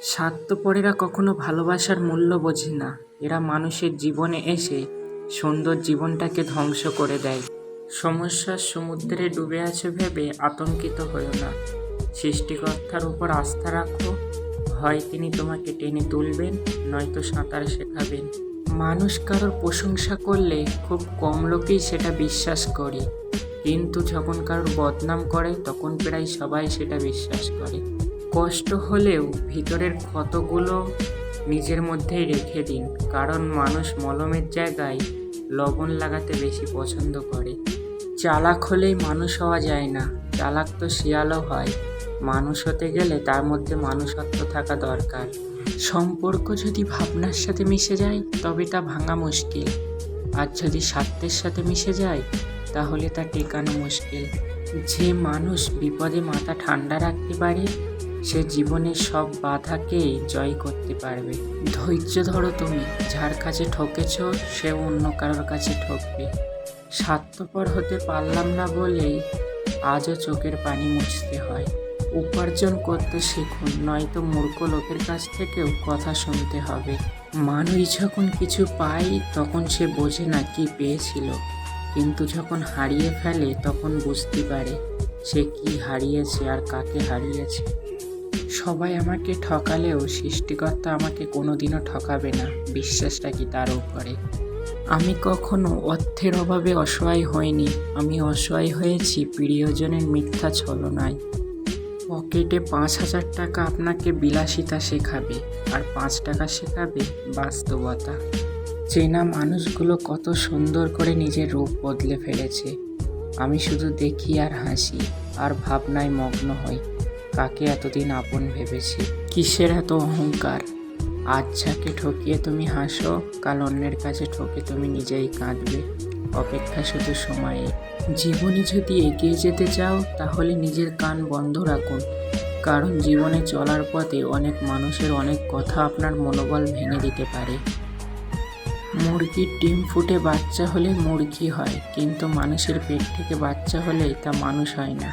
স্বার্থপরেরা কখনো ভালোবাসার মূল্য বোঝে না। এরা মানুষের জীবনে এসে সুন্দর জীবনটাকে ধ্বংস করে দেয়। সমস্যার সমুদ্রে ডুবে আছে ভেবে আতঙ্কিত হয়ো না। সৃষ্টিকর্তার উপর আস্থা রাখো। হয় তিনি তোমাকে টেনে তুলবেন, নয়তো সাঁতার শেখাবেন। মানুষ কারোর প্রশংসা করলে খুব কম লোকেই সেটা বিশ্বাস করে, কিন্তু যখন কারোর বদনাম করে তখন প্রায় সবাই সেটা বিশ্বাস করে। কষ্ট হলেও ভিতরের ক্ষতগুলো নিজের মধ্যেই রেখে দিন, কারণ মানুষ মলমের জায়গায় লবণ লাগাতে বেশি পছন্দ করে। চালাক হলেই মানুষ হওয়া যায় না, চালাক তো শিয়ালও হয়। মানুষ হতে গেলে তার মধ্যে মানুষত্ব থাকা দরকার। সম্পর্ক যদি ভাবনার সাথে মিশে যায় তবে তা ভাঙা মুশকিল, আর যদি স্বার্থের সাথে মিশে যায় তাহলে তা টেকানো মুশকিল। যে মানুষ বিপদে মাথা ঠান্ডা রাখতে পারে সে জীবনের সব বাধাকেই জয় করতে পারবে। ধৈর্য ধরো, তুমি যার কাছে ঠকেছ সে অন্য কারোর কাছে ঠকবে। স্বার্থপর হতে পারলাম না বলেই আজও চোখের পানি মুছতে হয়। উপার্জন করতে শিখুন, নয়তো মূর্খ লোকের কাছ থেকেও কথা শুনতে হবে। মানুষ যখন কিছু পায় তখন সে বোঝে না কি পেয়েছিল, কিন্তু যখন হারিয়ে ফেলে তখন বুঝতে পারে সে কি হারিয়েছে আর কাকে হারিয়েছে। সবাই আমাকে ঠকালেও সৃষ্টিকর্তা আমাকে কোনোদিনও ঠকাবে না, বিশ্বাস রাখি তার উপরে। আমি কখনো অর্থের অভাবে অসহায় হইনি, আমি অসহায় হয়েছি প্রিয়জনের মিথ্যা ছলনায়। পকেটে 5,000 টাকা আপনাকে বিলাসিতা শেখাবে, আর 5 টাকা শেখাবে বাস্তবতা। চেনা মানুষগুলো কত সুন্দর করে নিজের রূপ বদলে ফেলেছে। আমি শুধু দেখি আর হাসি, আর ভাবনায় মগ্ন হই কাকে এতদিন আপন ভেবেছি। কিসের এত অহংকার? আজ যাকে ঠকিয়ে তুমি হাসো, কাল অন্যের কাছে ঠকে তুমি নিজেই কাঁদবে। অপেক্ষা শুধু সময়ে। জীবনে যদি এগিয়ে যেতে চাও তাহলে নিজের কান বন্ধ রাখুন, কারণ জীবনে চলার পথে অনেক মানুষের অনেক কথা আপনার মনোবল ভেঙে দিতে পারে। মুরগির ডিম ফুটে বাচ্চা হলে মুরগি হয়, কিন্তু মানুষের পেট থেকে বাচ্চা হলেই তা মানুষ হয় না।